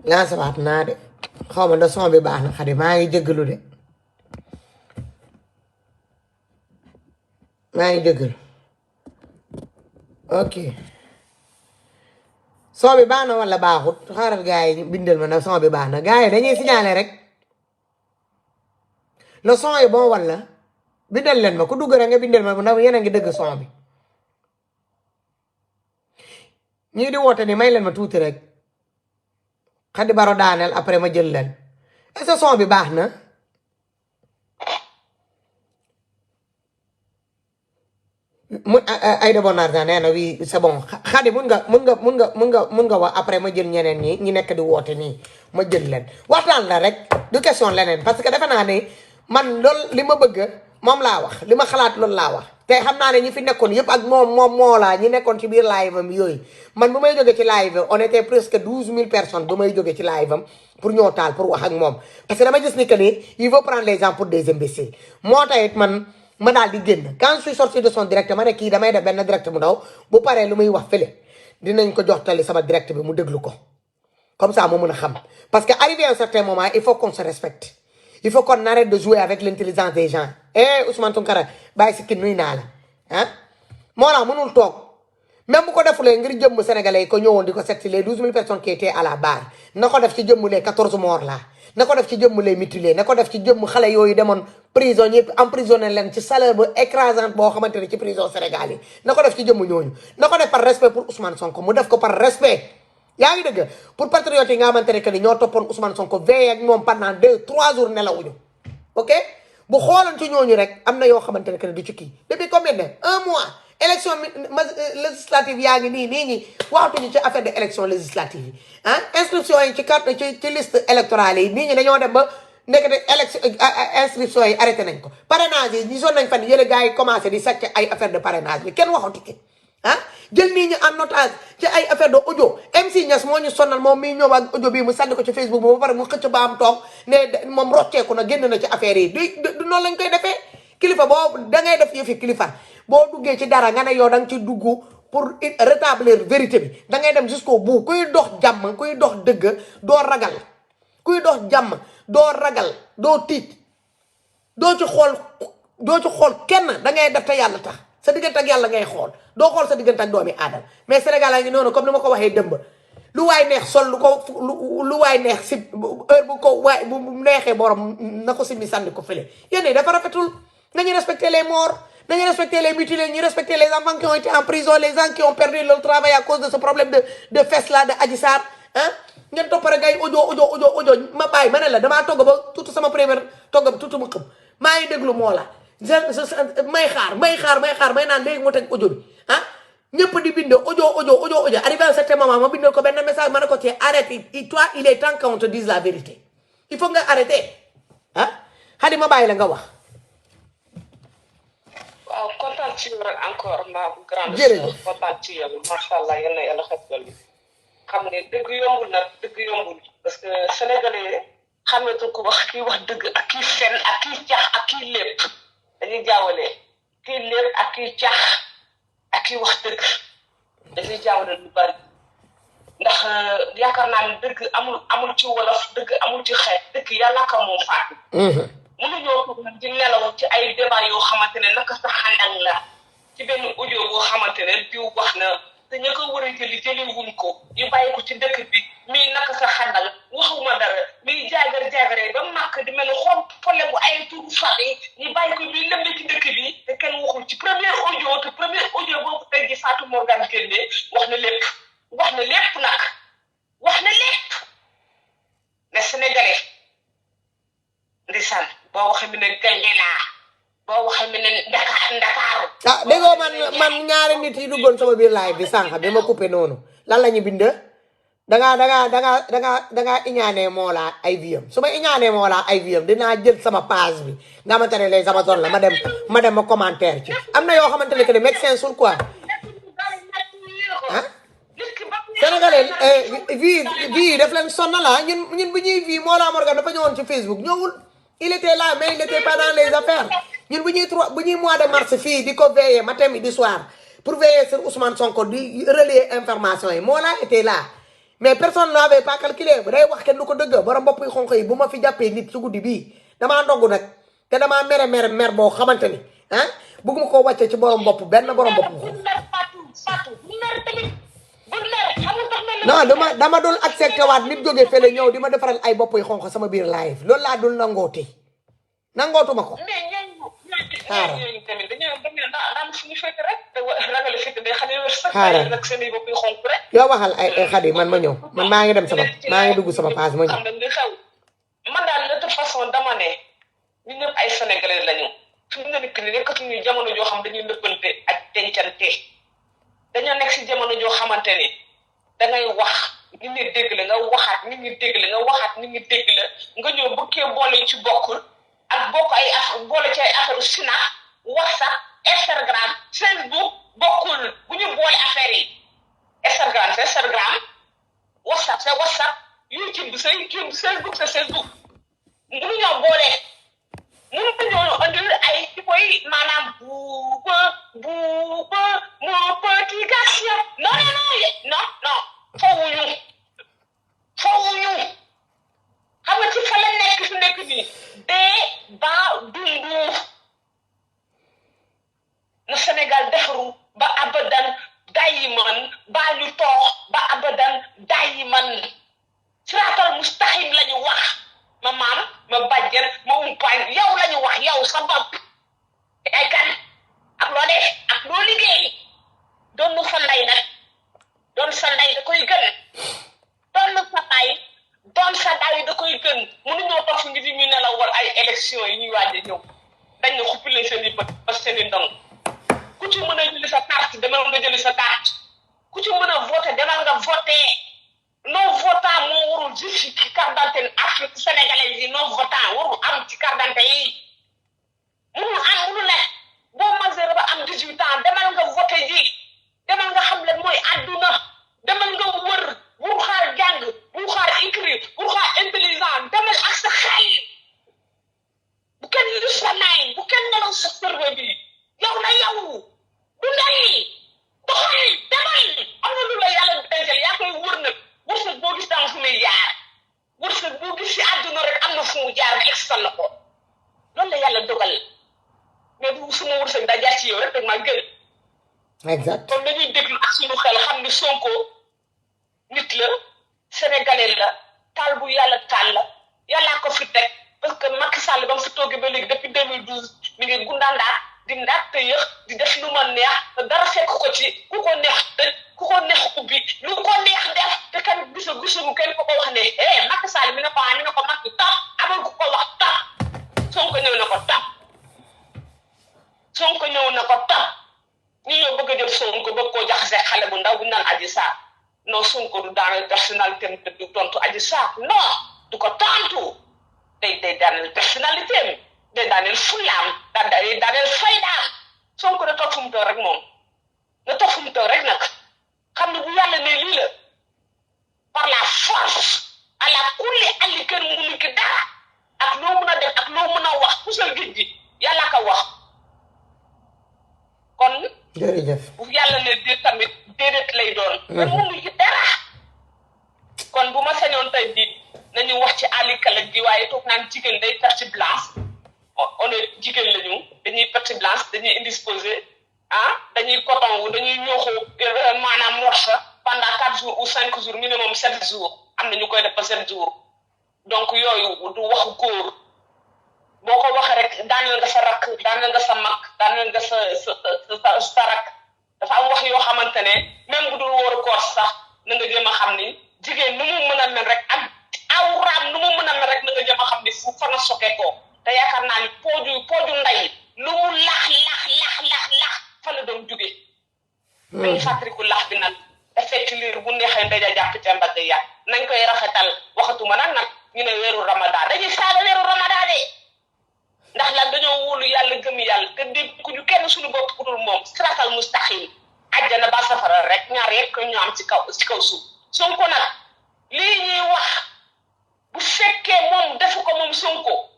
lancé waat naa de xaw ma da son bi baax na Xadi maa ngi jéggalu de maa ngi jéggalu ok son bi baax na wala baaxut xaaral gars yi bindal ma nag son bi baax na gars yi dañuy signaler rek le son yi bon wala bindal leen ma ku dugg rek nga bindal ma ndax yéen a ngi dëgg son bi ñii di woote ni may leen ma tuuti rek Xadi Baro daaneel après ma jël leen est-ce que son bi baax na mu ay de bon argent nee na oui c'est bon Xadi mun nga wax après ma jël ñeneen ñi nekk di woote nii ma jël leen waxtaan la rek du question leneen parce que defe naa ne man loolu li ma bëgg moom laa wax li ma xalaat loolu laa wax te xam naa ne ñi fi nekkoon yëpp ak moom moo laa ñi nekkoon ci biir live am yooyu man bu may jógee ci live on était presque 12 000 personnes bu may jógee ci live am pour ñoo taal pour wax ak moom parce que dama gis ni que ni il veut prendre les gens pour des imbéciles moo taxit man ma daal di génn quand je suis sorti de son direct ma ne kii damay def benn direct bu ndaw bu paree lu muy wax fële dinañ ko jox tali sama direct bi mu déglu ko comme ça mu mën a xam parce que arrivé à un certain moment il faut qu'on se respecte il faut qu'on arrête de jouer avec l'intelligence des gens Ousmane Tounkara bàyyi si kii nuy naa la ah moo tax mënul toog même bu ko defulee ngir jëmm sénégalais yi ko ñëwoon di ko seet si les 12 000 personnes qui étaient à la barre na ko def ci jëmm les 14 morts là na ko def ci jëmm les mutilés na ko def ci jëmm xale yooyu demoon prison ñëpp emprisonné leen ci salaire bu écrasante boo xamante ne ci prison Sénégal yi na ko def ci jëmm ñooñu na ko def par respect pour Ousmane Sonko mu def ko par respect yaa ngi dëgg pour patriotes yi nga xamante ne que ni ñoo toppoon Ousmane Sonko veillé ak moom pendant 2-3 jours nelawuñu ok bu xooloon ci ñooñu rek am na yoo xamante ne que ni du ci kii depuis combien de un mois élection législative yaa ngi nii ñi waxatuñu ci affaire de élection législative yi ah inscription yi ci carte ci liste électorale yi nii ñi dañoo dem ba nekk de élection inscription yi arrêté nañ ko parrainage yi gisoon nañ fan yële gars yi commencé di sàcc ay affaire de parrainage bi kenn waxatu ci ah jël nii ñu en otage ci ay affaire de audio MC Niass moo ñu sonal moom mii ñëw ak audio bii mu sànni ko ci Facebook ba pare mu xëcc ba am toog ne moom rocceeku na génn na ci affaire yi du noonu lañ koy defee kilifa boo da ngay def yëfi kilifa boo duggee ci dara nga ne yow da nga ci dugg pour rétablir vérité bi da ngay dem jusqu'au bout kuy dox jàmm kuy dox dëgg doo ragal kuy dox jàmm doo ragal doo tiit doo ci xool kenn da ngay def te yàlla tax sa diggante ak yàlla ngay xool doo xool sa diggante ak doomi aadama mais Sénégal a ngi noonu comme ni ma ko waxee dëmb lu waay neex sol lu waay neex si heure bu ko waay bu neexee borom na ko si mi sànni ko fële yéen dafa rafetul nañu respecter les morts nañu respecter les mutilés ñu respecter les enfants qui ont été en prison les gens qui ont perdu leur travail à cause de ce problème de fesses là de Adji Sarr ah ngeen toppare gay audio ma bàyyi ma ne la damaa togg ba tuuti sama première togg ba tuuti ma xam maa ngi déglu moo la may xaar may naan léegi mu teg audio bi ah ñëpp di bind audio arrivé à un certain moment ma bindal ko benn message ma ne ko ci arrête toi il est temps qu'on te dise la vérité il faut nga arrêter ah Xadi ma bàyyi la nga wax. waaw kontaan ci yow rek encore ma grande jërëjëf kontaan ci yow macha allah yal na yàlla xetal yi xam ne dëgg yombul nag dëgg yombul parce que sénégalais xametul ko wax kii wax dëgg ak kii fen ak kii cax ak kii lépp dañuy jaawale kii lépp ak kii cax ak kii wax dëgg dañuy jaawale lu bari ndax yaakaar naa ne dëgg amul ci wolof dëgg amul ci xeet dëgg yàlla ka moom faatu mënuñoo toog nag di nelaw ci ay débat yoo xamante ne naka sa xandang la ci benn audio boo xamante ne diw wax na te ña ko war a jëli wuñ ko ñu bàyyi ko ci dëkk bi mii naka sa xandang waxuma dara mii jaagaree ba màkk di mel ni xool problème bu ay turu fari ñu bàyyi ko bii lëmbe ci dëkk bi te kenn waxul ci premier audio boobu tey ji Fatou Morgane génnee wax na lépp nag wax na lépp ne sénégalais ndeysaan boo waxee mi ne gaynde laa boo waxee mi ne ndakaaru ah déggoo man ñaari nit yi duggoon sama biir live bi sànq bi ma coupé noonu lan la ñu bind dangaa iñaanee Mollah ay viam su ma iñaanee Mollah ay viam dinaa jël sama page bi nga xamante ne les Amazones la ma dem ma commentaire ci am na yoo xamante ne que ne médecin sul quoi ah sénégalais vie daf leen sonna la ñun bu ñuy vie Mollah Morgan dafa ñëwoon ci Facebook ñëwul il était là mais il n'était pas dans les affaires ñun bu ñuy mois de mars fii di ko veiller matin midi soir pour veiller sur Ousmane Sonko di relayer information yi Mollah était là mais personne n'avait pas calculé bu day wax kenn du ko dëgg borom bopp yi xonq yi bu ma fi jàppee nit su guddi bii damaa ndogg nag te damaa mer boo xamante ni ah bëgguma koo wàcce ci borom bopp benn borom bopp bu xonq non dama doon accepté waat nit jógee fële ñëw di ma defaral ay bopp yi xonq sama biir live loolu laa dul nangooti nangootuma ko xaaral tamit dañoo daan suñu fekk rek ragal fekk day xam ne wër sax xaaral rek seen bopp yi xonk rek yow waxal ay xadi man ma ñëw man maa ngi dem sama maa ngi dugg sama page ma ñëw xam nga xew man daal de toute façon dama ne ñu ñëpp ay sénégalais lañu suñu nekk ni nekkatuñu jamono joo xam dañuy nëbbante ak dencante dañoo nekk si jamono joo xamante ni dangay wax nit ñi dégg la nga waxaat nit ñi dégg la nga waxaat nit ñi dégg la nga ñëw bëggee boole ci bokkul ak bokk ay affaire boole ci ay affaire sina WhatsApp Instagram Facebook bokkul bu ñu boole affaire yi Instagram c'est Instagram WhatsApp c'est WhatsApp YouTube c'est YouTube Facebook c'est Facebook mënuñoo boole mënuñoo andil ay ci koy maanaam buuba moo petit garçon non fowuñu xam nga ci fa la nekk su nekk nii dee ba dundu na Sénégal defaru ba abadan dayiman baa ñu toox ba abadan dayiman siraatal mustaxim la ñu wax ma maam ma bàjjen ma umpaañ yow la ñu wax yow sa bopp ay kan ak loo def ak loo liggéey doon sa ndey nag doon sa ndey da koy gën doon sa baay doon sa daay da koy gën mënuñoo toog fi ngi di ñu ne la war ay élection yi ñuy waaj a ñëw dañ ne xuppi leen seen i bët ba seen i ndong ku ci mën a jëli sa carte demal nga jëli sa carte ku ci mën a voté demal nga voté non votant moo warul juste ci carte d'identité Afrique sénégalaise yi non votant warul am ci carte d'identité yi mënul ne boo majeur ba am 18 ans demal nga voté ji demal nga xam leen mooy àdduna demal nga wër bu xaar jàng bu xaar écrit bu xaar intelligent demal ak sa xel bu kenn lu sa naay bu kenn nelaw sa cerveau bi yow na yow du ndey doxal demal am na lu la yàlla dencal yaa koy wër nag wërsëg boo gis daan fu muy jaar wërsëg boo gis si àdduna rek am na fu mu jaar ba extal la ko loolu la yàlla dogal mais bu suma wërsëg daa jaar ci yow rek dag maa gën exact kon dañuy déglu ak suñu xel xam ni Sonko nit la sénégalais la taal bu yàlla taal la yàllaa ko fi teg parce que Macky Sall ba mu fi toogee ba léegi depuis 2012 mi ngi gundaandaa di ndaat te yëx di def lu ma neex te dara fekk ko ci ku ko neex tëj ku ko neex ubbi lu ko neex def te kan gisumu kenn ko wax ne Macky Sall mi ne ko Macky tap amul ku ko wax tap Sonko ñëw na ko tap Sonko ñëw na ko tap ñu ñoo bëgg a jël Sonko bëgg koo jaxase xale bu ndaw bu naan Adji Sarr non Sonko du daaneel personnalité am du tontu Adji Sarr non du ko tontu day daaneel personnalité am day daaneel fulaam day daaneel faydaam Sonko da toog fu mu toog rek moom na toog fu mu toog rek nag xam ne bu yàlla ne lii la par la force à la kulli alli kenn mënu ki dara ak loo mën a def ak loo mën a wax pusal géej gi yàlla ko wax kon jërëjëf bu yàlla ne déet tamit déedéet lay doon kenn mënu ci dara kon bu ma sañoon tey di nañu wax ci àlli kala gi waaye toog naan jigéen day perte blanche on est jigéen lañu dañuy perte blanche dañuy indisposé dañuy coton wu dañuy ñooxu maanaam morsa pendant 4 jours ou 5 jours minimum 7 jours am na ñu koy def ba 7 jours donc yooyu du waxu góor boo ko waxee rek daaneel nga sa rakk daaneel nga sa mag daaneel nga sa rakk dafa am wax yoo xamante ne même bu dul wóoru koor sax na nga jëm a xam ni jigéen nu mu mën a mel rek ak awraam nu mu mën a mel rek na nga jëm a xam ni fu fa nga sokkee ko te yaakaar naa ni pooju nday lu mu lax fa la doon jóge dañu fàttaliku lax bi nag da fekk liir bu neexee ndaja jàpp ca mbagg ya nañ koy rafetal waxatuma nag ñu ne weeru ramadan dañuy saaga weeru ramadan de ndax lan dañoo wóolu yàlla gëm yàlla te dégg ku ñu kenn suñu bopp ku dul moom siraatal mustaxim àjjana ba safara rek ñaar yëpp ñu am ci kaw suuf Sonko nag lii ñuy wax bu fekkee moom defu ko moom Sonko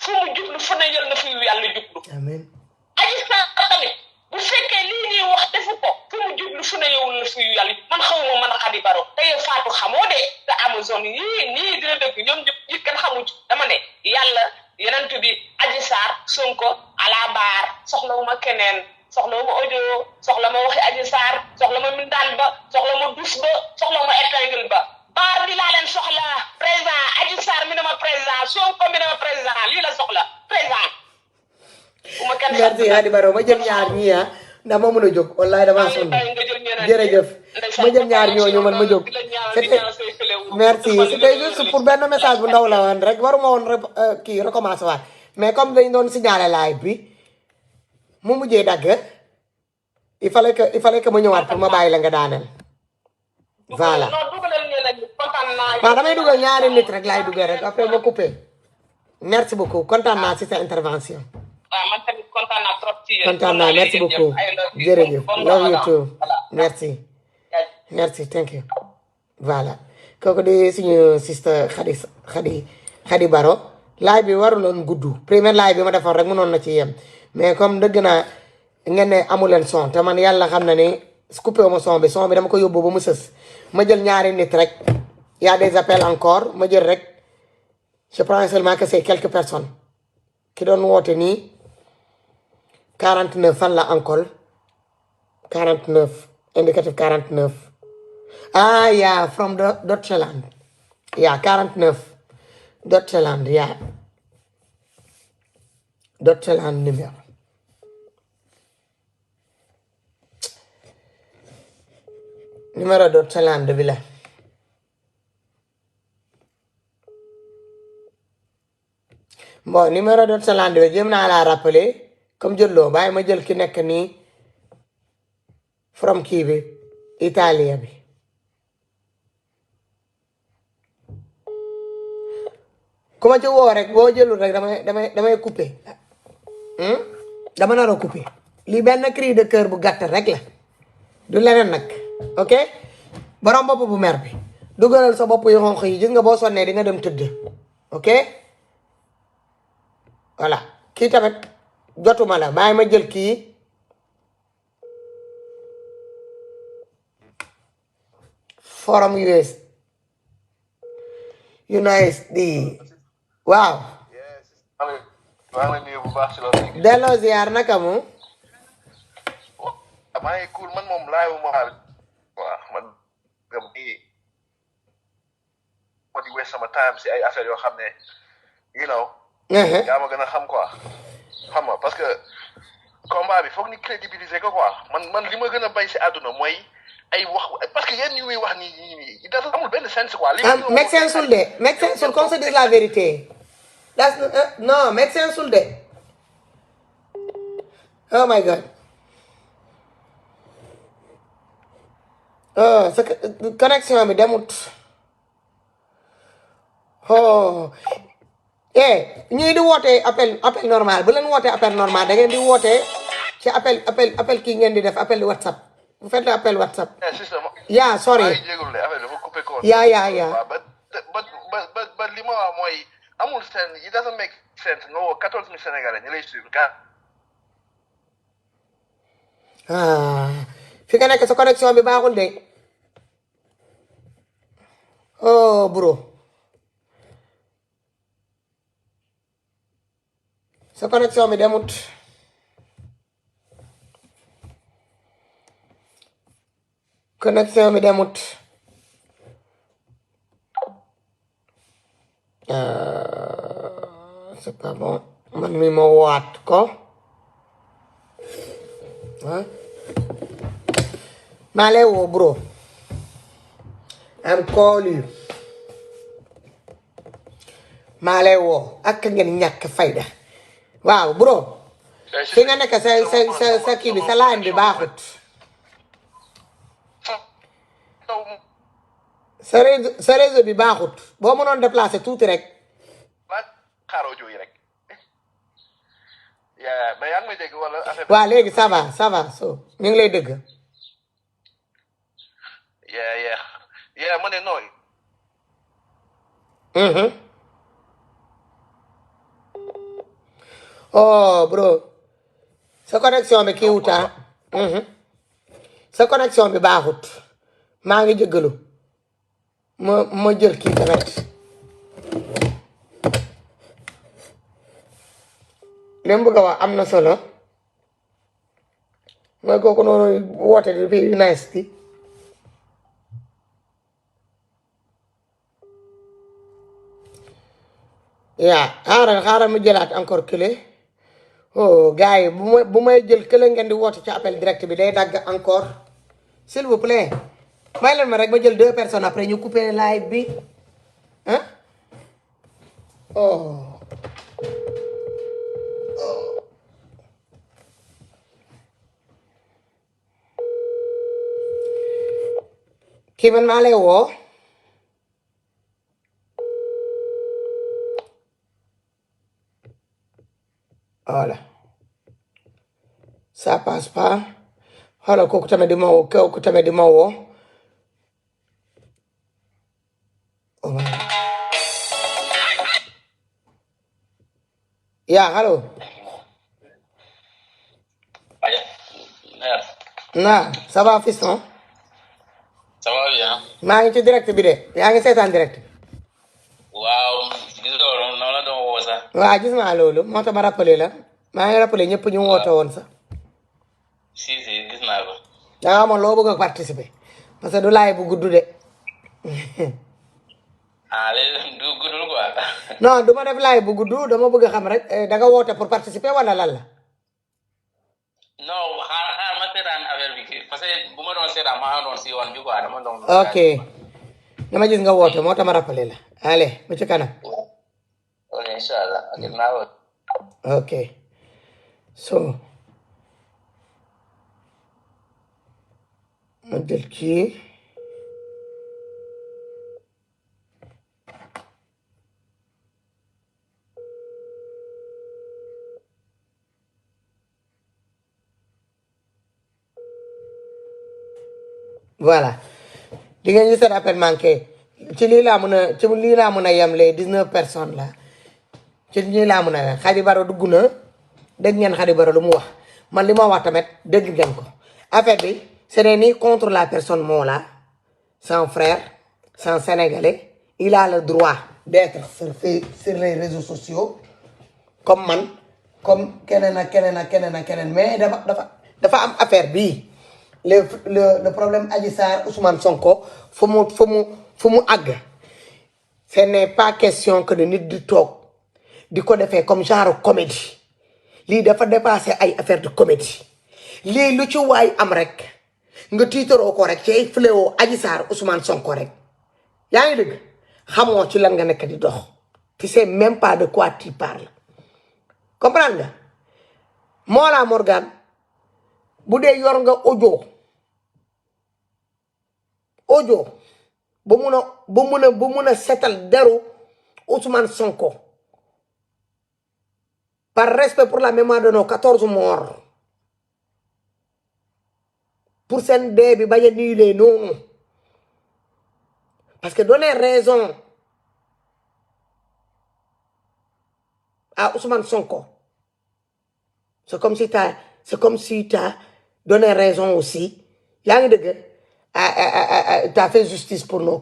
fu mu jublu fu ne yël na fi yàlla jublu amiin Adji Sarr tamit bu fekkee lii ñuy wax defu ko fu mu jublu fu ne yowul na fi yàlla man xawma man Khady Baro tey Fatou xamoo de te Amazon yii nii dina dëgg ñoom ñëpp it kenn xamu ci dama ne yàlla yenent bi Adji Sarr Sonko à la barre soxlawuma keneen soxlawuma audio soxlama waxi Adji Sarr soxlama mindaan ba soxlama dus ba soxlama épingle ba baar bi laa leen soxla président Adji Sarr mi ne ma président Sonko mi ne ma président lii la soxla président bu ma kenn merci Khady Baro ma jël ñaar ñii ah ndax ma mën a jóg wallaay dama sonn jërëjëf ma jël ñaar ñooñu man ma jóg c'était merci c'était juste pour benn message bu ndaw la woon rek waruma woon rek kii recommencer waat mais comme dañ doon signaler live bi mu mujjee dagg il fallait que ma ñëwaat pour ma bàyyi la nga daaneel voilà waaw damay dugal ñaari nit rek laay dugal rek après ma coupé merci beaucoup kontaan naa si sa intervention waaw man tamit kontaan naa trop ci yéen. kontaan naa merci beaucoup jërëjëf love you too merci thank you voilà kooku di suñu sister Khady Baro live bi waruloon gudd première live bi ma defoon rek mënoon na ci yem mais comme dëgg naa ngeen ne amuleen son te man yàlla xam na ni coupé wu ma son bi dama ko yóbbu ba mu sës ma jël ñaari nit rek y a des appels encore ma jël rek je prends seulement que c'est quelques personnes ki doon woote nii 49 fan la encore 49 indicatif 49 ah yeah from Deutschland yeah 49 Deutschland yeah Deutschland numéro Deutschland bi la bon numéro Deutschland bi jëm naa la rappeler comme jëlloo bàyyi ma jël ki nekk nii from kii bi Italie bi ku ma ci woo rek boo jëlul rek damay coupé dama nar a coupé lii benn cri de cœur bu gàtt rek la du leneen nag ok borom bopp bu mer bi dugalal sa bopp yu xonq yi gis nga boo sonnee di nga dem tëdd ok voilà kii tamit jotuma la bàyyi ma jël kii forum USD waaw delloo ziar naka mu maa ngi cool man moom laay ma waaw man gëm nii ma di waste sama time si ay affaires yoo xam ne you know yaa ma gën a xam quoi xam nga parce que combat bi foog ni crédibiliser ko quoi man li ma gën a bay si àdduna mooy ay wax parce que yéen ñu muy wax nii dafa amul benn sens quoi. make sense sul de make sense sul qu'on se dise la vérité non make sense sul de oh my god sa connexion bi demut ñii di woote appel normal bu leen woote appel normal da ngeen di woote ci appel kii ngeen di def appel WhatsApp bu fekkee appel WhatsApp. yaa sorry yaa ba li ma wax mooy amul seen it doesn't make sense nga woo 14 000 Sénégalais ñu lay suivre fi nga nekk sa connexion bi baaxul de oh bro sa connexion bi demut connexion bi demut c'est pas bon man mi ma waat ko maa lay woo bro am call you maa lay woo ak ngeen ñàkk fayda waaw bro fi nga nekk sa kii bi sa line bi baaxut sa réseau bi baaxut boo mënoon déplacer tuuti rek waaw léegi ça va so ñu ngi lay dégg ma ne nooy oh bro sa connexion bi kii wuta sa connexion bi baaxut maa ngi jéggalu ma jël kii tamit li mu bëgg a wax am na solo mooy kooku noonu woote di fi nice ki yaa xaaral ma jëlaat encore kële oh gars yi bu may jël kële ngeen di woote ci appel direct bi day dagg encore s'il vous plaît may leen ma rek ma jël 2 personnes après ñu couper live bi hein oh kii man maa lay woo voilà ça passe pas xoolal kooku tamit di ma woo kooku tamit di ma woo yaa allo naa ça va fiston Ça va bien. maa ngi ci direct bi de yaa ngi seetaan direct bi waaw gis nga loolu noonu la doon woo sax. waaw gis naa loolu moo tax ma rappelé la maa ngi rappelé ñëpp ñu woote woon sax si gis naa ko. da nga amoon loo bëgg a participer parce que du laay bu gudd de ah léegi du guddul quoi. non du ma def laay bu gudd dama bëgg a xam rek da nga woote pour participer wala lan la non xaar ma seetaan affaire bi kii parce que bu ma doon seetaan maa doon si yoon bi quoi dama doon. ok dama gis nga woote moo tax ma rappelé la allez ba ci kanam ok incha allah gis naa ko. ok so ma jël kii voilà di ngeen gis seen appel manqué ci lii laa mën a yem les 19 personnes là ci lii laa mën a yem Khady Baro dugg na dégg ngeen Khady Baro lu mu wax man li ma wax tamit dégg ngeen ko affaire bi ce n'est ni contre la personne Mollah c'est un frère c'est un Sénégalais il a le droit d'être sur les réseaux sociaux comme man comme keneen ak keneen mais dafa am affaire bii le problème Adji Sarr Ousmane Sonko fu mu àgg ce n'est pas question que de nit di toog di ko defee comme genre comédie lii dafa dépassé ay affaire de comédie lii lu ci waay am rek nga tiitaroo ko rek ci ay fléau Adji Sarr Ousmane Sonko rek yaa ngi dëgg xamoo ci lan nga nekk di dox tu sais même pas de quoi tu parles comprendre nga Mollah Morgan bu dee yor nga audio ba mun a setal deru Ousmane Sonko par respect pour la mémoire de nos 14 morts pour seen dee bi bañ a niilee noonu parce que donner raison à Ousmane Sonko c'est comme si t'as donné raison aussi yaa ngi dëgg t'as fait justice pour nos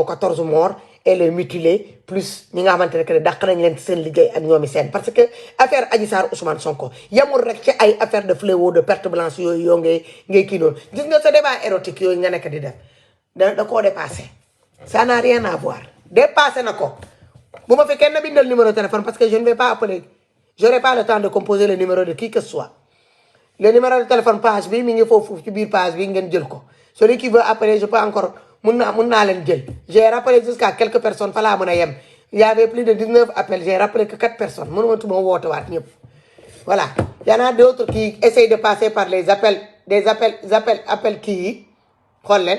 14 morts et les mutilés plus ñi nga xamante ne que dàq nañ leen seen liggéey ak ñoomi seen parce que affaire Adji Sarr Ousmane Sonko yamul rek ci ay affaire de fléau de perte blanche yooyu yoo ngay kii noonu gis nga sa débat érotique yooyu nga nekk di def da koo dépassé ça n'a rien à voir dépassé na ko bu ma fi kenn bindal numéro de téléphone parce que je ne vais pas appeler j'aurai pas le temps de composer le numéro de qui que ce soit le numéro de téléphone page bi mi ngi foofu ci biir page bi ngeen jël ko celui qui veut appeler je peux encore mun naa leen jël j'ai rappelé jusqu'à quelques personnes fa laa mën a yem il y avait plus de 19 appels j'ai rappelé que 4 personnes mënuma tuma woote waat ñëpp voilà y en a d'autres qui essayent de passer par les appels appels kii yi xool leen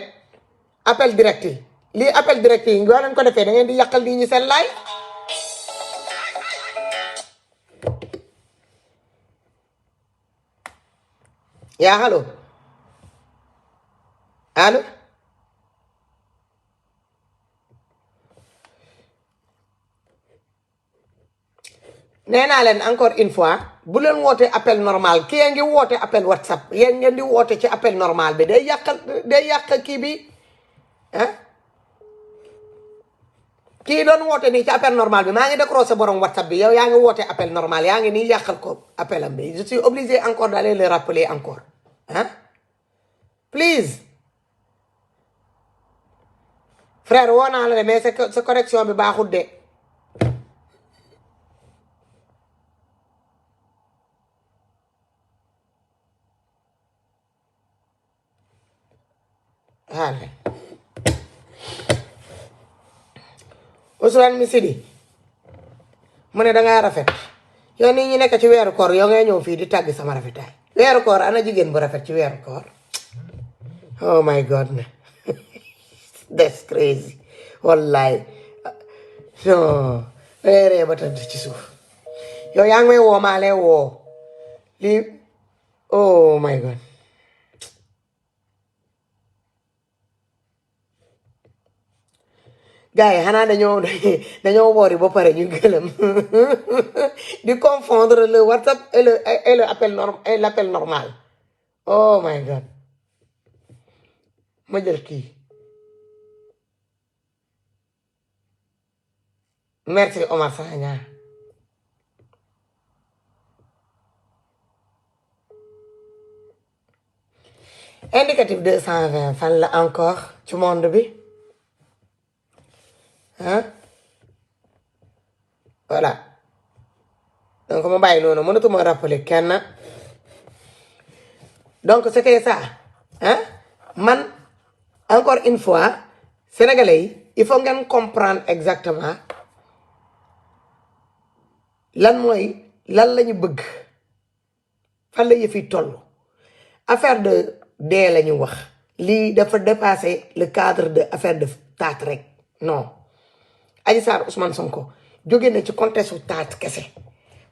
appel direct yi lii appel direct yi yoo leen ko defee da ngeen di yàqal nit ñi seen laay yaa allo nee naa leen encore une fois bu leen woote appel normal kii yaa ngi woote appel WhatsApp yéen ngeen di woote ci appel normal bi day yàq kii bi ah kii doon woote nii ci appel normal bi maa ngi décroché borom WhatsApp bi yow yaa ngi woote appel normal yaa ngi nii yàqal ko appel am bi je suis obligé encore d'aller le rappeler encore ah please frère woo naa la de mais sa connexion bi baaxul de haale Ousmane Misidi mu ne dangaa rafet yow nii ñu nekk ci weeru koor yow ngay ñëw fii di tàgg sama rafetaay weeru koor ana jigéen bu rafet ci weeru koor oh my god ne that's crazy wallahi non reeree ba tëdd ci suuf yow yaa ngi may woo maa lay woo lii oh my god gars yi xanaa dañoo woori ba pare ñu gëlëm di confondre le WhatsApp et le l'appel normal oh my god ma jël kii merci Omar Sagna indicatif 220 fan la encore ci monde bi hein voilà donc ma bàyyi noonu mënatuma rappeler kenn donc c'était ça hein man encore une fois sénégalais yi il faut ngeen comprendre exactement lan la ñu bëgg fan la yëf yi toll affaire de dee la ñu wax lii dafa dépasser le cadre de affaire de taat rek non Adji Sarr Ousmane Sonko jóge na ci contexte su taat kese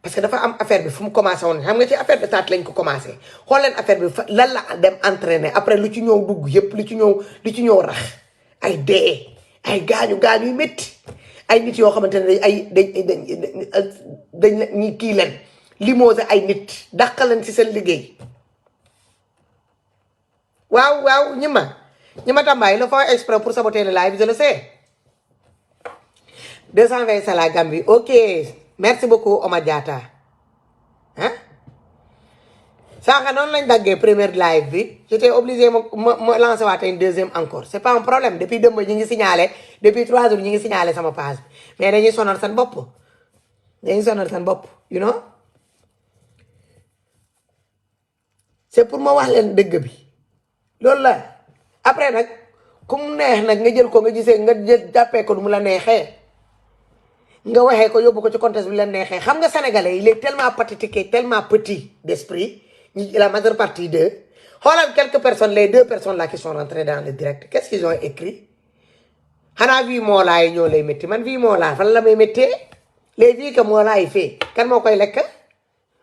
parce que dafa am affaire bi fu mu commencé woon xam nga ci affaire de taat lañ ko commencé xool leen affaire bi lan la dem entraîner après lu ci ñëw dugg yépp lu ci ñëw rax ay dee ay gaañu yu métti ay nit yoo xamante ne dañ ñi kii leen limogé ay nit dàqal leen ci seen liggéey waaw ñi ma tàmbaay le font exprès pour saboter le live je le sais 220 c'est la Gambie ok merci beaucoup Omar Diatta hein sànq noonu lañ daggee première live bi j'étais obligé ma lancer waat une deuxième encore c'est pas un problème depuis démb ñi ngi signalé depuis 3 jours ñi ngi signalé sama page mais dañuy sonal seen bopp you know c'est pour ma wax leen dëgg bi loolu la après nag ku mu neex nag nga jël ko nga gisee nga jàppee ko nu mu la neexee nga waxee ko yóbbu ko ci contexte bi la neexee xam nga sénégalais il est tellement pathétique et tellement petit d'esprit la majeure partie d'eux xoolal quelques personnes les 2 personnes là qui sont rentrées dans le direct qu'est-ce qu'ils ont écrit xanaa vie moolaa yi ñoo lay métti man vie moolaa fan la may méttee les vies que moolaa yi fait kan moo koy lekk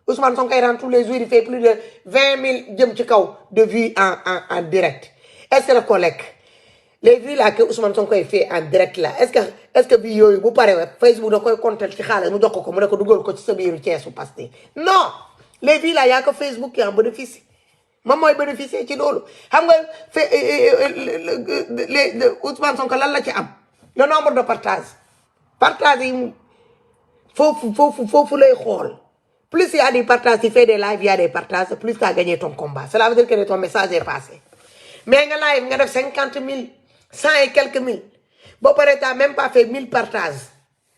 Ousmane Sonko rend tous les jours il fait plus de 20 000 jëm ci kaw de vues en direct est-ce que la ko lekk les vues là que Ousmane Sonko fait en direct là est-ce que vie yooyu bu paree Facebook da koy compter ci xaalis mu jox ko mu ne ko dugal ko ci sa biiru Ceesu Pastef non les vues là yaa ko Facebook qui en bénéficie moom mooy bénéficier ci loolu xam nga Ousmane Sonko lan la ci am le nombre de partage yi foofu lay xool plus il y a des partages tu fais des lives il y a des partages plus tu as gagné ton combat cela veut dire que ton message est passé mais nga live nga def 50 000 100 et quelques mille boo paree t'as même pas fait 1000 partages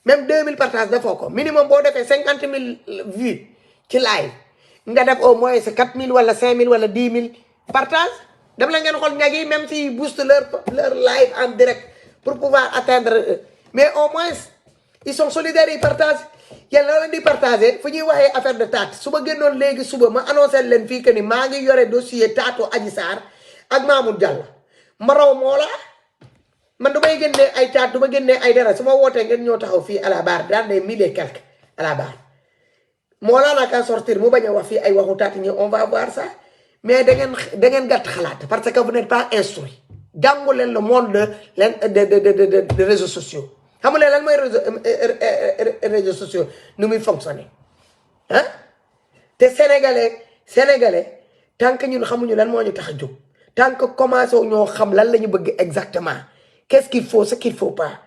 même 2000 partages defoo ko minimum boo defee 50 000 vues ci live nga def au moins 4 000 wala 5 000 wala 10 000 partages dem la ngeen xool ñag yi même s'ils boostent leur live en direct pour pouvoir atteindre mais au moins ils sont solidaires ils partagent yàlla la di partager fu ñuy waxee affaire de taat su ma génnoon léegi suba ma annoncé leen fii que ni maa ngi yore dossier taatu Adji Sarr ak Mamour Diallo ma raw moo la man du may génnee ay taat du ma génnee ay dara su ma wootee ngeen ñoo taxaw fii à la barre dans des 1000 et quelques à la barre moo laa naa kaa sortir mu bañ a wax fii ay waxu taat ñi on va voir ça mais da ngeen gàtt xalaat parce que vous n'êtes pas instruit jàngu leen le monde de réseaux sociaux xam nga lan mooy réseaux sociaux nu muy fonctionner ah te sénégalais tant que ñun xamuñu lan moo ñu tax a jóg tant que commencé ñoo xam lan la ñu bëgg exactement qu'est-ce qu'il faut ce qu'il faut pas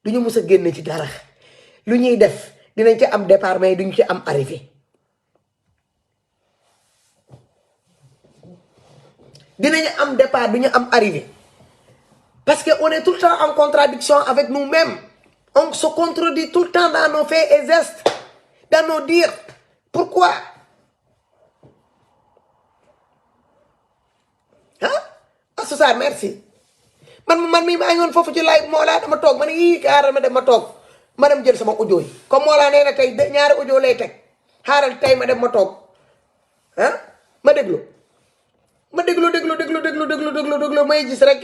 duñu mus a génn ci dara lu ñuy def dinañ ci am départ mais duñ ci am arrivé dinañ am départ duñu am arrivé parce que on est tout le temps en contradiction avec nous-mêmes on se contredit tout le temps dans nos faits et gestes dans nos dires pourquoi ce ça merci man mii maa ngi woon foofu ci live moo laa dama toog ma ne yii xaaral ma dem ma toog ma dem jël sama audio yi comme moo laa nee na tey ñaari audio lay teg xaaral tey ma dem ma toog ma déglu may gis rek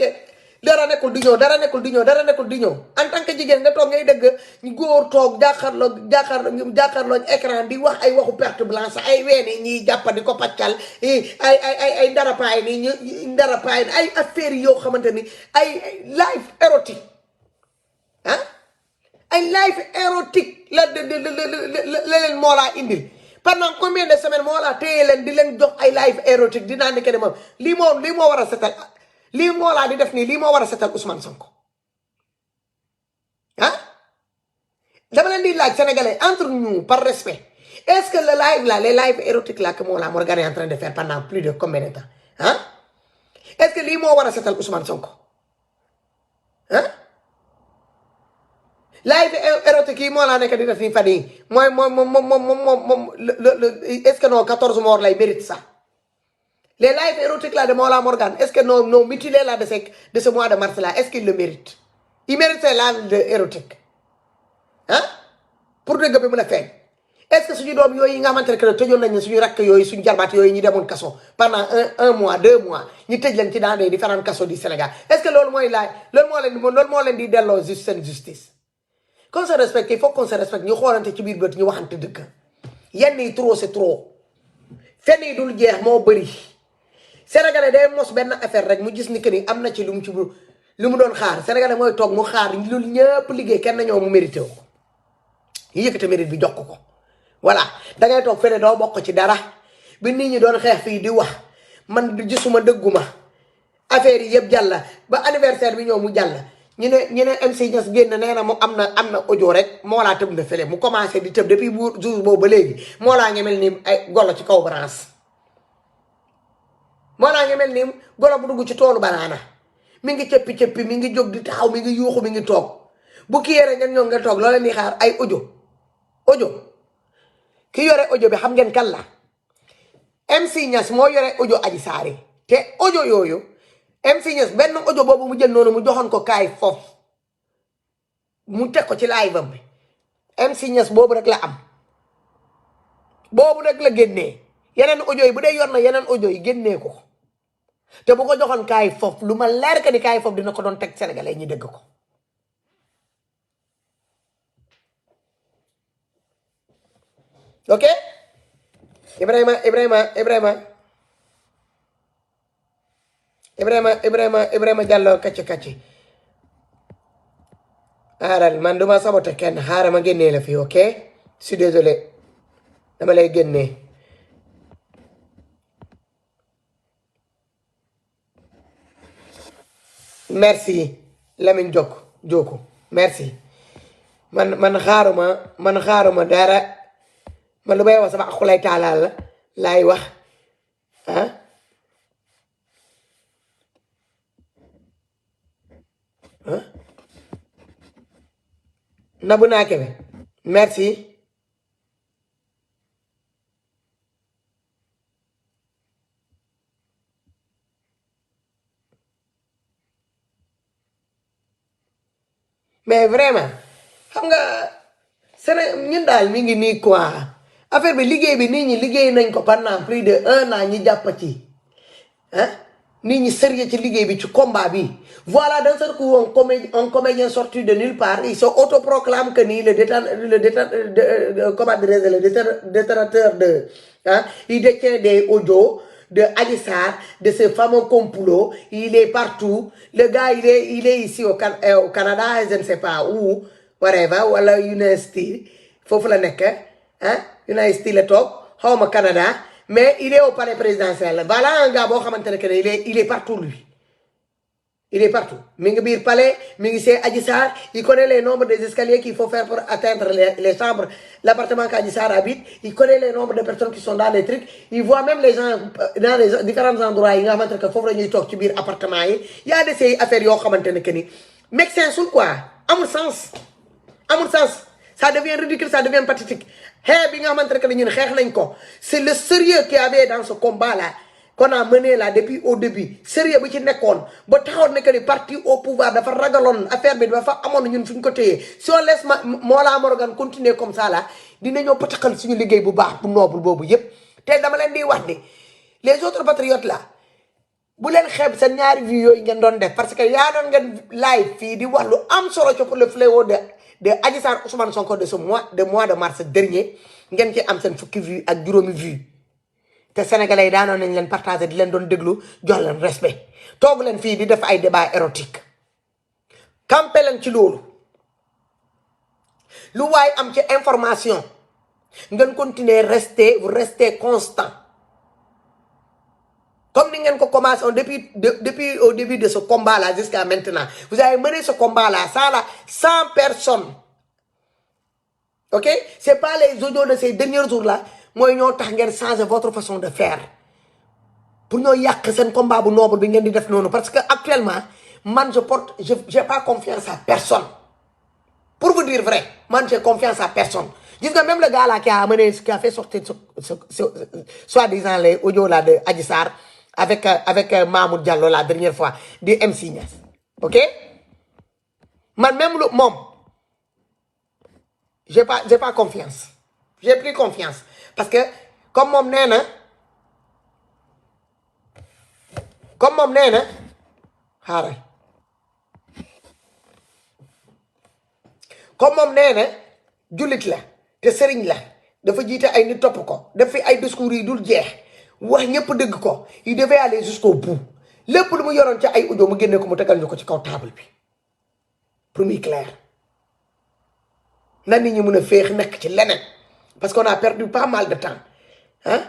dara nekkul di ñëw en tant que jigéen nga toog ngay dégg ñu góor toog jàkkaarloo écran di wax ay waxu perte blanche ay weeni ñiy jàppandi ko paccal ay ndarapaay ni ñu ndarapaay ay affaires yoo xamante ni ay live érotique ay live érotique la leen moo laa indil pendant combien de semaines moo laa téye leen di leen jox ay live érotique dinaa ne que ne moom lii moo war a setal lii moo laa di def nii lii moo war a setal Ousmane Sonko dama leen di laaj sénégalais entre nous par respect est-ce que le live là les lives érotiques là que Mollah Morgun est en train de faire pendant plus de combien de temps est-ce que lii moo war a setal Ousmane Sonko live érotique yi moo laa nekk di def nii fan yii moom est-ce que non 14 morts lay mérite ça les lives érotiques là de Mollah Morgun est-ce que nos mutilés là de ce mois de mars là est-ce qu'ils le méritent ils méritent ces lives érotiques pour dëgg bi mën a feeñ est-ce que suñu doom yooyu nga xamante ne que tëjoon nañ ne suñu rakk yooyu suñu jarbaat yooyu ñu demoon kaso pendant un mois 2 mois ñu tëj leen ci dans des différents kaso du Sénégal est-ce que loolu mooy loolu moo leen di delloo seen justice qu'on se respecte il faut qu'on se respecte ñu xoolante ci biir bët ñu waxante dëgg yenn yi trop c'est trop fenn yi dul jeex moo bëri Sénégalais day mos benn affaire rek mu gis ni que ni am na ci lu mu doon xaar Sénégalais mooy toog mu xaar loolu ñëpp liggéey kenn ñoo mu mérité ko ñu yëkkate mérite bi jox ko voilà dangay toog fene doo bokk ci dara bi nit ñi doon xeex fii di wax man gisuma dëgguma affaire yi yëpp jàll ba anniversaire bi ñëw mu jàll ñu ne MC Niass génn nee na mu am na audio rek moo laa tëb na fële mu commencé di tëb depuis jour boobu ba léegi moo laa ngi mel ni ay golo ci kaw branche moo laa ngi mel ni golo bu dugg ci toolu banaana mi ngi cëppi mi ngi jóg di taxaw mi ngi yuuxu mi ngi toog bu kii yore ngeen ñoo nga toog loola ni xaar ay audio ki yore audio bi xam ngeen kan la MC Niass moo yore audio Adji Sarr te audio yooyu MC Niass benn audio boobu mu jël noonu mu joxoon ko kaay foofu mu teg ko ci live am bi MC Niass boobu rek la am boobu rek la génnee yeneen audio yi bu dee yor na yeneen audio yi génnee ko te bu ko joxoon kaay foofu lu ma leer ka ni kaay foofu dina ko doon teg sénégalais ñi dégg ko ok Ibrahima Diallo kacci xaaral man duma sabote kenn xaaral ma génnee la fii ok je suis désolé dama lay génnee merci Lamine Joko merci man xaaruma dara man lu may wax sama axulay taalaal la laay wax Nabou Nakebe merci mais vraiment xam nga ñun daal mi ngi nii quoi affaire bi liggéey bi nit ñi liggéey nañ ko pendant plus de 1 an ñi jàpp ci nit ñi sérieux ci liggéey bi ci combat bi voilà d'un seul coup un comédien sorti de nulle part il se autoproclame que ni le détonateur de il détient des audios de Adji Sarr, de ce fameux complot, il est partout. Le gars, il est ici au Canada, je ne sais pas où, whatever, ou à la université. Faut la nek, université le top, home au Canada, mais il est au palais présidentiel. Voilà un gars, il est partout lui. Il est partout. Mingi palais, Mingi c'est Adjissar, il connaît les nombres des escaliers qu'il faut faire pour atteindre les chambres, l'appartement qu'Adjissar habite, il connaît les nombres de personnes qui sont dans les trucs, il voit même les gens dans les différents endroits, il y a que faut vraiment talk ci bir appartement yi. Il y a des ces affaires yo xamantene que ni médecin sul quoi, amul sens. Amul sens. Ça devient ridicule, ça devient pathétique. Hey, bi nga xamantene que ñun xex nañ ko. C'est le sérieux qu'il y avait dans ce combat là. Qu'on a mené là depuis au début sérieux bu ci nekkoon ba taxoon ne que ni parti au pouvoir dafa ragaloon affaire bi dafa amoon ñun fu ñu ko téye si on laisse Mollah Morgan continuer comme ça là dinañoo pataxal suñu liggéey bu baax bu noble boobu yépp te dama leen di wax ni les autres patriotes là bu leen xeeb seen ñaari vues yooyu ngeen doon def parce que yaa doon ngeen live fii di wax lu am solo ci pour le fléau de Adji Sarr Ousmane Sonko de ce mois de mars dernier ngeen ci am seen fukki vues ak juróomi vues te sénégalais yi daanoon nañ leen partager di leen doon déglu jox leen respect toog leen fii di def ay débat érotique campé leen ci loolu lu waay am ci information ngeen continuer vous restez constant comme ni ngeen ko commencé depuis au début de ce combat là jusqu'à maintenant vous avez mené ce combat là sans personne ok c'est pas les audios de ces derniers jours là mooy ñoo tax ngeen changer votre façon de faire pour ñoo yàq seen combat bu noble bi ngeen di def noonu parce que actuellement man j'ai pas confiance à personne pour vous dire vrai man j'ai confiance à personne gis nga même le gars là qui a fait sortir soi-disant les audios là de Adji Sarr avec Mamoud Diallo la dernière fois di MC Niass ok man même moom j'ai pas confiance j'ai plus confiance parce que comme moom nee na xaaral comme moom nee na jullit la te sëriñ la dafa jiite ay nit topp ko def fi ay discours yi dul jeex wax ñëpp dëgg ko il devait aller jusqu'au bout lépp lu mu yoroon ci ay audio mu génne ko mu tegal ñu ko ci kaw table bi pour muy clair na nit ñi mën a féex nekk ci leneen parce qu'on a perdu pas mal de temps hein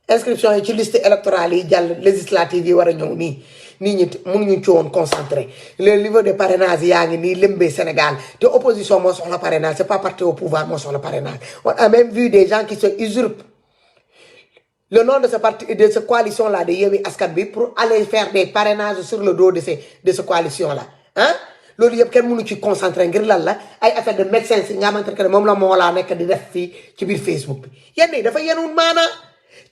inscription yi ci liste électorale yi jàll législative yi war a ñëw nii nit ñi mënuñu ci woon concentré le niveau de parrainage yaa ngi nii lëmbee Sénégal te opposition moo soxla parrainage c'est pas parti au pouvoir moo soxla parrainage on a même vu des gens qui se usurpent le nom de ce parti de cette coalition là de Yewwi Askan Wi pour aller faire des parrainages sur le dos de cette coalition là hein loolu yëpp kenn mënu ci concentré ngir lan la ay affaire de médecin si nga xamante ne moom la moo laa nekk di def fii ci biir Facebook bi yenn yi dafa yenul maana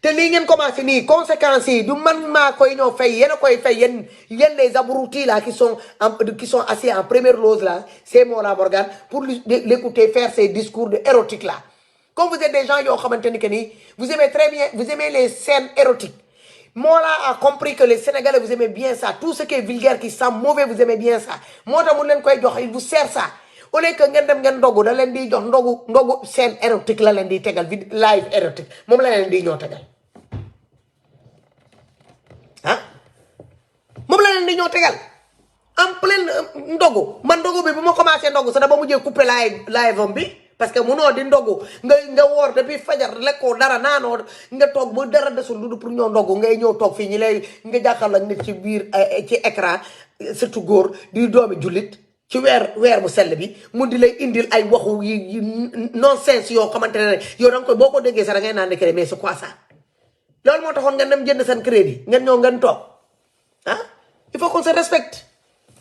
te lii ngeen commencé nii conséquences yi du man maa koy ñoo fay yéen a koy fay yéen les abrutis là qui sont assis en première loge là c'est Mollah Morgan pour l'écouter faire ces discours de érotiques là comme vous êtes des gens yoo xamante ni que nii vous aimez très bien vous aimez les scènes érotiques Mollah a compris que les Sénégalais vous aimez bien ça tout ce qui est vulgaire qui sent mauvais vous aimez bien ça moo tax mu leen koy jox il vous sert ça au lieu que ngeen dem ngeen ndogu da leen di jox ndogu scène érotique la leen di tegal live érotique moom la leen di ñoo tegal ah moom la leen di ñoo tegal en plein ndogu man ndogu bi bu ma commencé ndogu sax dama mujjee couper live am bi parce que munoo di ndogu nga woor depuis fajar lekkoo dara naanoo nga toog ba dara desul lu pour ñoo ndogu ngay ñëw toog fii ñi lay nga jàkkaarloo ak nit ci biir ci écran surtout góor di doomi jullit ci weer bu sell bi mu di lay indil ay waxu yi nonsense yoo xamante ne yow da nga koy boo ko déggee sax da ngay naan ne mais c'est quoi ça loolu moo taxoon ngeen dem jënd seen crédit ngeen ñëw ngeen toog ah il faut qu'on se respecte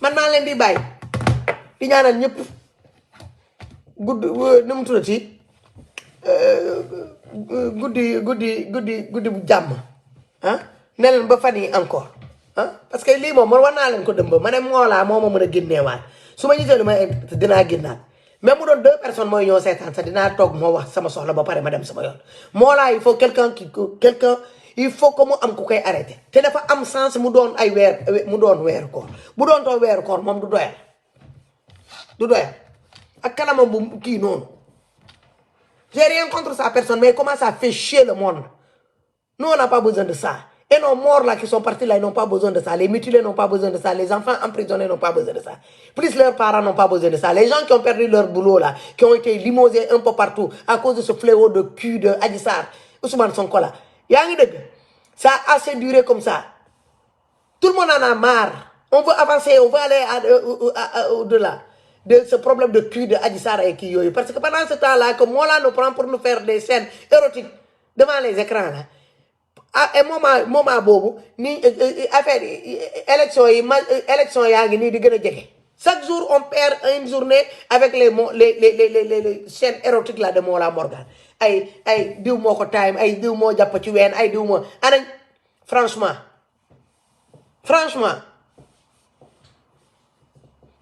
man maa leen di bàyyi di ñaanal ñëpp nu mu tuddati guddi bu jàmm ah ne leen ba fan yi encore ah parce que lii moom man war naa leen ko dëmb ma ne Mollah moo ma mën a génneewaat su ma gisee lu may dinaa génnaat même mu doon 2 personnes mooy ñoo seetaan sax dinaa toog moo wax sama soxla ba pare ma dem sama yoon Mollah il faut quelqu'un il faut que mu am ku koy arrêté te dafa am sens mu doon ay mu doon weeru koor bu doon too weeru koor moom du doyal ak kanamam bu kii noonu j'ai rien contre sa personne mais comment ça fait chier le monde nous on n'a pas besoin de ça et nos morts là qui sont partis là ils n'ont pas besoin de ça les mutilés n'ont pas besoin de ça les enfants emprisonnés n'ont pas besoin de ça plus leurs parents n'ont pas besoin de ça les gens qui ont perdu leur boulot là qui ont été limogés un peu partout à cause de ce fléau de cul de Adji Sarr Ousmane Sonko là yaa ngi dëgg ça a assez duré comme ça tout le monde en a marre on veut avancer, on veut aller au-delà de ce problème de cul de Adji Sarr et qui yoyu. Parce que pendant ce temps-là, que Mollah nous prend pour nous faire des scènes érotiques devant les écrans là. Et moment bobu ni affaire élection yaa ngi nii di gën a jege. Chaque jour on perd une journée avec les scènes érotiques là de Mollah Morgan. ay diw moo ko time ay diw moo jàpp ci ween ay diw moo anañ franchement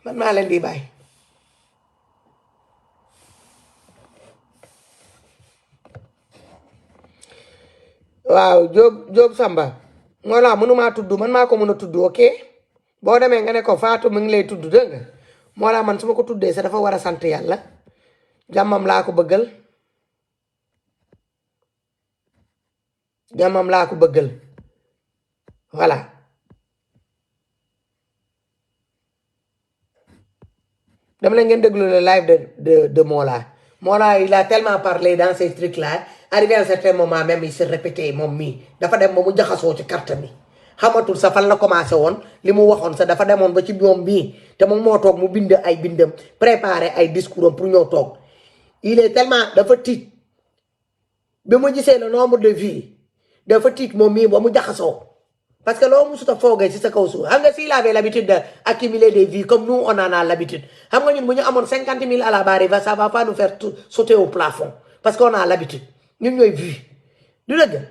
man maa leen di bàyyi. waaw Jóob Samba Mollah mënumaa tudd man maa ko mën a tudd ok boo demee nga ne ko Fatou mu ngi lay tudd dégg nga Mollah man su ma ko tuddee sax dafa war a sant yàlla jàmmam laa ko bëggal voilà dama leen ngeen déglu le live de Mollah il a tellement parlé dans ces trucs là arrivé à un certain moment même il se répétait moom mii dafa dem ba mu jaxasoo ci carte bi xamatul sa fan la commencé woon li mu waxoon sa dafa demoon ba ci moom bii te moom moo toog mu bind ay bindam préparer ay discours am pour ñoo toog il est tellement dafa tiit bi mu gisee le nombre de vues dafa tiit moom mii ba mu jaxasoo parce que loo musuta foogee ci sa kaw suuf xam nga s'il avait l'habitude d'accumuler des vues comme nous on en a l'habitude xam nga ñun bu ñu amoon 50 000 à la barre ça va pas nous faire sauter au plafond parce qu'on a l'habitude ñun ñooy vues du dëgg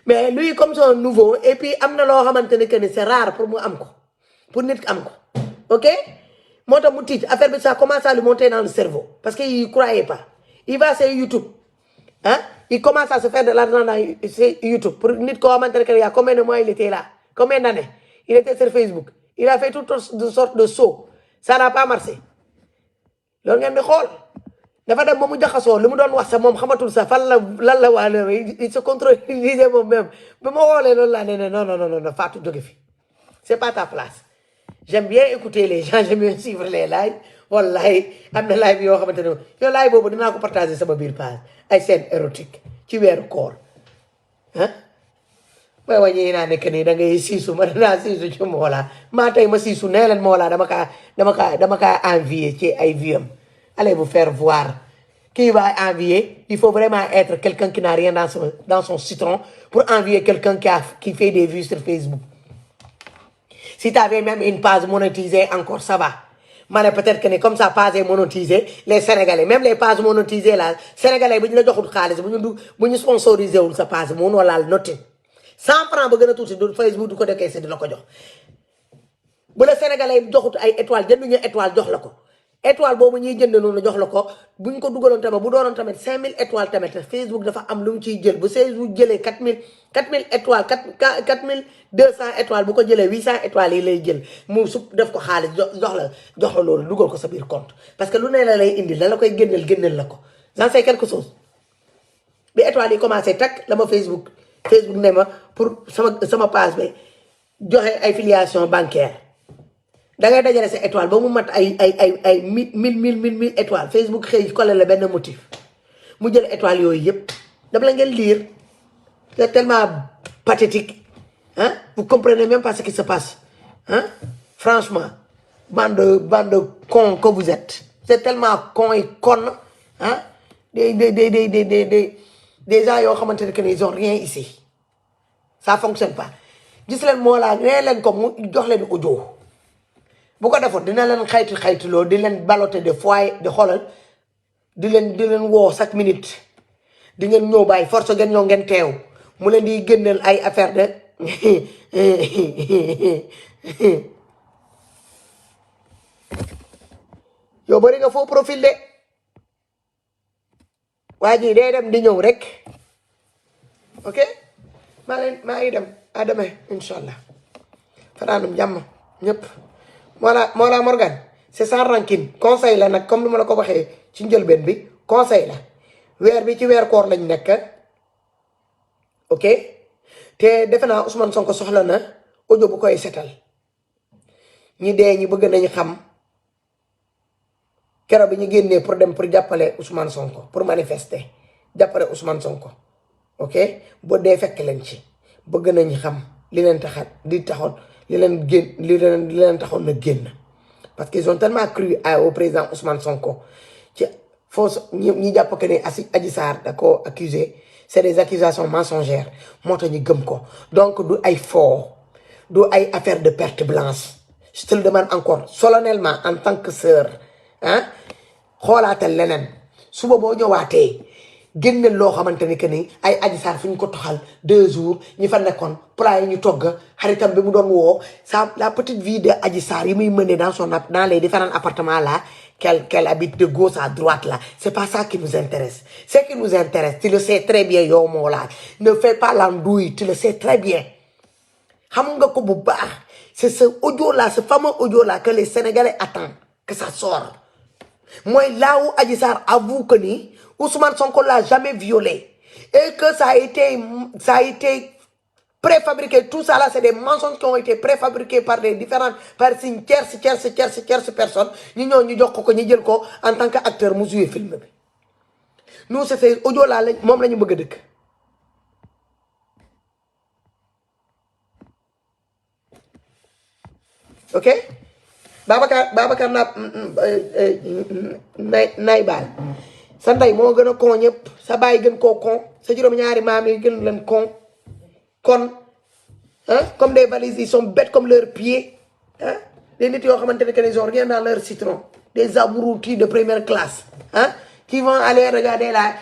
mais lui comme c'est un nouveau et puis am na loo xamante ne que ni c'est rare pour mu am ko pour nit am ko ok moo tax mu tiit affaire bi ça commence à lui monter dans le cerveau parce que il croyait pas il va sur YouTube hein il commence à se faire de l'argent dans YouTube pour nit koo xamante ne que il y a combien de mois il était là combien d'années il était sur Facebook il a fait toutes sortes de sauts ça n'a pas marché loolu ngeen di xool dafa dem ba mu jaxasoo li mu doon wax sax moom xamatul sax fan lan la waa il se contredisait moom même ba ma xoolee loolu laa ne non Fatou jóge fi c'est pas ta place j'aime bien écouter les gens j'aime bien suivre les lives wallahi am na live yoo xamante ne yow live boobu dinaa ko partager sama biir page ay scènes érotiques ci weeru koor ah mooy wàññi naa nekk nii da ngay siisu ma danaa siisu ci Mollah maa tey ma siisu nee leen Mollah dama kaa envier ci ay viam allez vous faire voir qui va envier il faut vraiment être quelqu'un qui n'a rien dans son citron pour envier quelqu'un qui fait des vues sur Facebook si tu avais même une page monétisée encore ça va mais peut-être que comme ça page est monétisée les Sénégalais même les pages monétisées là Sénégalais bu ñu la joxul xaalis bu ñu sponsorisé wul sa page mënoo laal noté 100 francs ba gën a tuuti du Facebook du ko décaissé di la ko jox bu la Sénégalais joxut ay étoile jënduñu étoile jox la ko étoile boobu ñuy jënd noonu jox la ko buñ ko dugaloon tamit bu doonoon tamit 5000 étoiles tamit Facebook dafa am lu mu ciy jël bu Facebook jëlee 4000 étoiles 4200 étoiles bu ko jëlee 800 étoiles yi lay jël mu su def ko xaalis jox la loolu dugal ko sa biir compte parce que lu ne la lay indi la koy génneel la ko j'en sais quelque chose bi étoiles yi commencé tak la ma Facebook ne ma pour sama page bi joxe ay filiation bancaire da ngay dajale sa étoile ba mu mat ay 1000 étoiles Facebook xëy collé la benn motif mu jël étoile yooyu yëpp dama la ngeen lire c'est tellement pathétique hein vous comprenez même pas ce qui se passe hein franchement bande de cons que vous êtes c'est tellement con et conne hein des gens yoo xamante ne que ils ont rien ici ça fonctionne pas gis leen Mollah nee leen ko mu jox leen audio bu ko defoon dina leen xaytuloo di leen baloter de fois de xoolal di leen woo chaque minute di ngeen ñëw bàyyi force ngeen ñëw ngeen teew mu leen di génneel ay affaire de yow bari nga faux profil de waa ji day dem di ñëw rek ok maa ngi dem à demain inshallah fanaanum jàmm ñëpp Mollah Morgan c'est sans rancune conseil la nag comme lu ma la ko waxee ci njëlbeen bi conseil la weer bi ci weer koor lañ nekk ok te defe naa Ousmane Sonko soxla na audio bu koy setal ñi dee ñi bëgg nañ xam keroog bi ñu génnee pour dem pour jàppale Ousmane Sonko pour manifester jàppale Ousmane Sonko ok boo dee fekk leen ci bëgg nañ xam li leen taxat di taxoon li leen taxoon na génn parce qu'ils ont tellement cru au président Ousmane Sonko ci fausse ñi jàpp que ne Adji Sarr da ko accusé c'est des accusations mensongères moo tax ñu gëm ko donc du ay faux du ay affaire de perte blanche je te le demande encore solennellement en tant que sœur ah xoolaatal leneen suba boo ñëwaatee génneel loo xamante ni que ni ay Adji Sarr fu ñu ko toxal 2 jours ñi fa nekkoon plat yi ñu togg xaritam bi mu doon woo ça la petite vie de Adji Sarr yi muy mener dans les différents appartements là qu'elle habite de gauche à droite là c'est pas ça qui nous intéresse ce qui nous intéresse tu le sais très bien yow moo laa ne fais pas l'andouille tu le sais très bien xam nga ko bu baax c'est ce audio là ce fameux audio là que les Sénégalais attendent que ça sorte moi là où Adji Sarr avoue que ni Ousmane Sonko l'a jamais violé et que ça a été préfabriqué. Tout ça là, c'est des mensonges qui ont été préfabriqués par des différentes personnes, tierces personnes. Nous en tant qu'acteur, nous jouons film. Nous, c'est ces audio là, nous avons besoin. Ok? Babacar Naibal. Sa ndey moo gën a kon ñëpp sa baay gën koo kon sa juróom-ñaari maam yi gën leen kon comme des valises ils sont bêtes comme leurs pieds des nit yoo xamante ne que ils ont rien dans leur citron des abrutis de première classe qui vont aller regarder là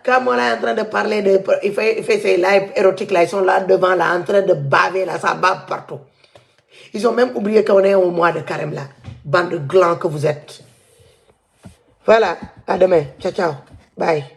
quand on est en train de parler de il fait ses lives érotiques là ils sont là devant là en train de baver là ça bave partout ils ont même oublié qu'on est au mois de carême là bande de glands que vous êtes. Voilà, à demain. Ciao, ciao. Bye.